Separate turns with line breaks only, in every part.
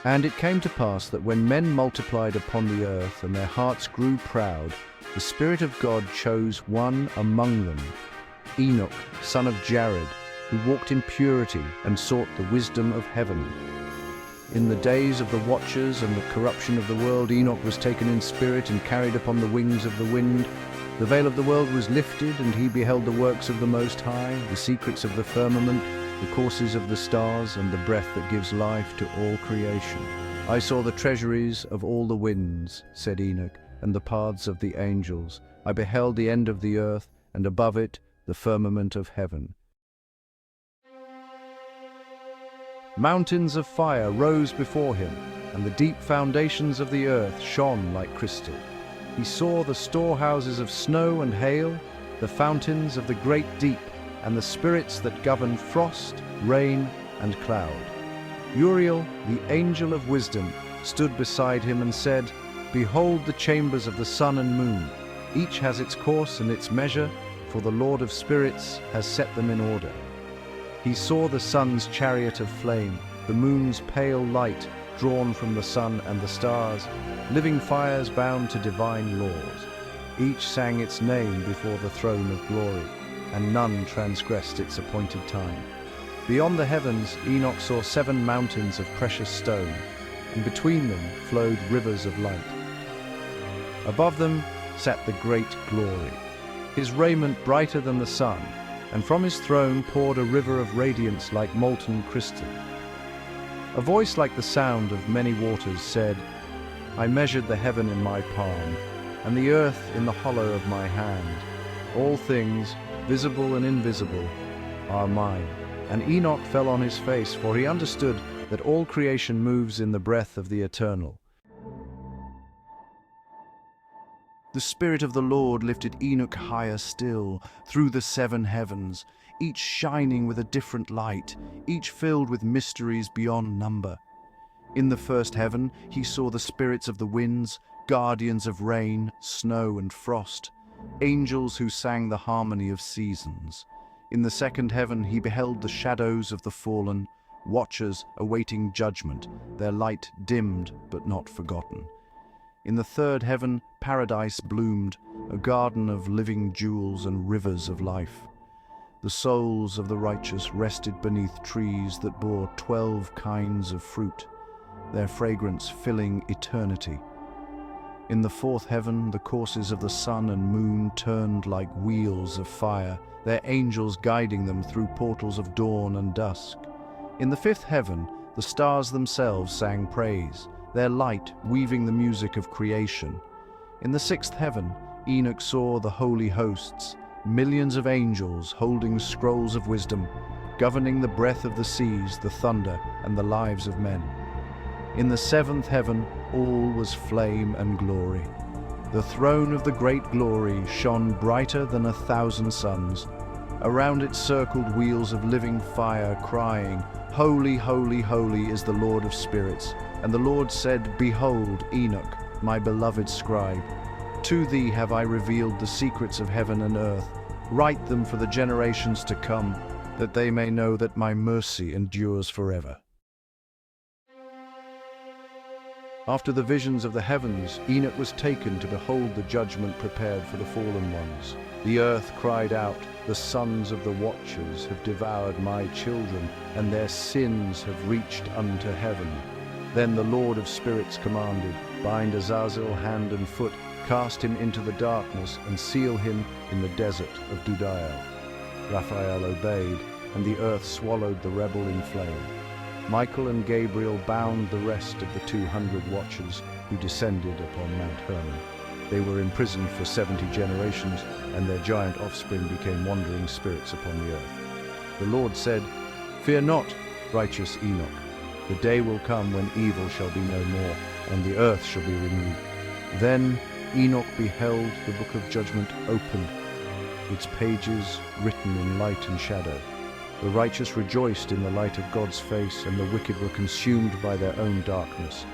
And it came to pass that when men multiplied upon the earth and their hearts grew proud, the Spirit of God chose one among them, Enoch, son of Jared, who walked in purity and sought the wisdom of heaven. In the days of the watchers and the corruption of the world, Enoch was taken in spirit and carried upon the wings of the wind. The veil of the world was lifted, and he beheld the works of the Most High, the secrets of the firmament, the courses of the stars, and the breath that gives life to all creation. I saw the treasuries of all the winds, said Enoch, and the paths of the angels. I beheld the end of the earth, and above it the firmament of heaven. Mountains of fire rose before him, and the deep foundations of the earth shone like crystal. He saw the storehouses of snow and hail, the fountains of the great deep, and the spirits that govern frost, rain, and cloud. Uriel, the angel of wisdom, stood beside him and said, Behold the chambers of the sun and moon. Each has its course and its measure, for the Lord of spirits has set them in order. He saw the sun's chariot of flame, the moon's pale light drawn from the sun and the stars, living fires bound to divine laws. Each sang its name before the throne of glory, and none transgressed its appointed time. Beyond the heavens, Enoch saw 7 mountains of precious stone, and between them flowed rivers of light. Above them sat the great glory, his raiment brighter than the sun, and from his throne poured a river of radiance like molten crystal. A voice like the sound of many waters said, I measured the heaven in my palm, and the earth in the hollow of my hand. All things, visible and invisible, are mine. And Enoch fell on his face, for he understood that all creation moves in the breath of the eternal. The Spirit of the Lord lifted Enoch higher still, through the 7 heavens, each shining with a different light, each filled with mysteries beyond number. In the first heaven he saw the spirits of the winds, guardians of rain, snow, and frost, angels who sang the harmony of seasons. In the second heaven he beheld the shadows of the fallen, watchers awaiting judgment, their light dimmed but not forgotten. In the third heaven paradise bloomed, a garden of living jewels and rivers of life. The souls of the righteous rested beneath trees that bore 12 kinds of fruit, their fragrance filling eternity. In the fourth heaven the courses of the sun and moon turned like wheels of fire, their angels guiding them through portals of dawn and dusk. In the fifth heaven the stars themselves sang praise, their light weaving the music of creation. In the sixth heaven Enoch saw the holy hosts, millions of angels holding scrolls of wisdom, governing the breath of the seas, the thunder, and the lives of men. In the seventh heaven all was flame and glory. The throne of the great glory shone brighter than 1,000 suns. Around it circled wheels of living fire, crying, Holy, holy, holy is the Lord of spirits. And the Lord said, Behold, Enoch, my beloved scribe, to thee have I revealed the secrets of heaven and earth. Write them for the generations to come, that they may know that my mercy endures forever. After the visions of the heavens, Enoch was taken to behold the judgment prepared for the fallen ones. The earth cried out, The sons of the watchers have devoured my children, and their sins have reached unto heaven. Then the Lord of spirits commanded, Bind Azazel hand and foot, cast him into the darkness, and seal him in the desert of Dudael. Raphael obeyed, and the earth swallowed the rebel in flame. Michael and Gabriel bound the rest of the 200 watchers who descended upon Mount Hermon. They were imprisoned for 70 generations, and their giant offspring became wandering spirits upon the earth. The Lord said, Fear not, righteous Enoch. The day will come when evil shall be no more, and the earth shall be renewed. Then Enoch beheld the book of judgment opened, its pages written in light and shadow. The righteous rejoiced in the light of God's face, and the wicked were consumed by their own darkness.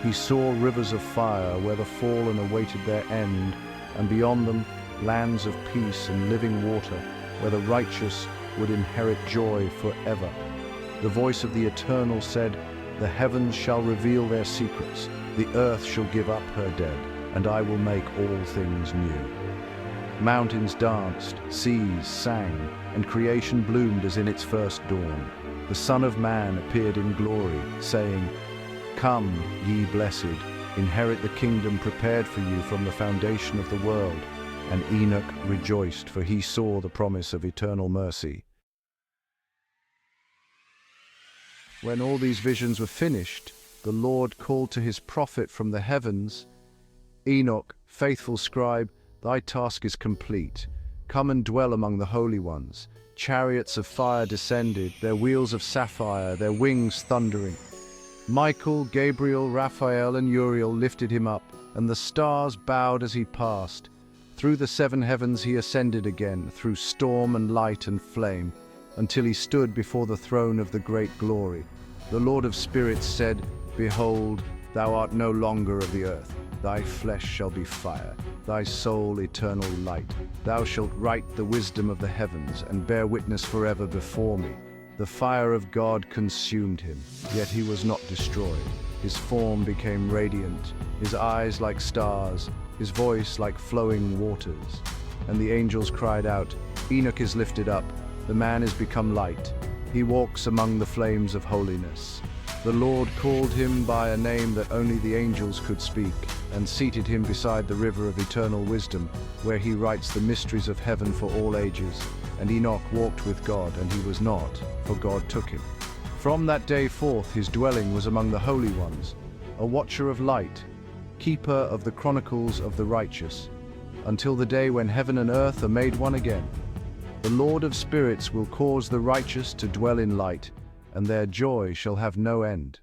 He saw rivers of fire where the fallen awaited their end, and beyond them lands of peace and living water, where the righteous would inherit joy forever. The voice of the Eternal said, The heavens shall reveal their secrets, the earth shall give up her dead, and I will make all things new. Mountains danced, seas sang, and creation bloomed as in its first dawn. The Son of Man appeared in glory, saying, Come, ye blessed, inherit the kingdom prepared for you from the foundation of the world. And Enoch rejoiced, for he saw the promise of eternal mercy. When all these visions were finished, the Lord called to his prophet from the heavens, Enoch, faithful scribe, thy task is complete. Come and dwell among the holy ones. Chariots of fire descended, their wheels of sapphire, their wings thundering. Michael, Gabriel, Raphael, and Uriel lifted him up, and the stars bowed as he passed. Through the seven heavens he ascended again, through storm and light and flame, until he stood before the throne of the great glory. The Lord of spirits said, Behold, thou art no longer of the earth. Thy flesh shall be fire, thy soul eternal light. Thou shalt write the wisdom of the heavens, and bear witness forever before me. The fire of God consumed him, yet he was not destroyed. His form became radiant, his eyes like stars, his voice like flowing waters. And the angels cried out, Enoch is lifted up, the man is become light. He walks among the flames of holiness. The Lord called him by a name that only the angels could speak, and seated him beside the river of eternal wisdom, where he writes the mysteries of heaven for all ages. And Enoch walked with God, and he was not, for God took him. From that day forth his dwelling was among the holy ones, a watcher of light, keeper of the chronicles of the righteous, until the day when heaven and earth are made one again. The Lord of spirits will cause the righteous to dwell in light, and their joy shall have no end.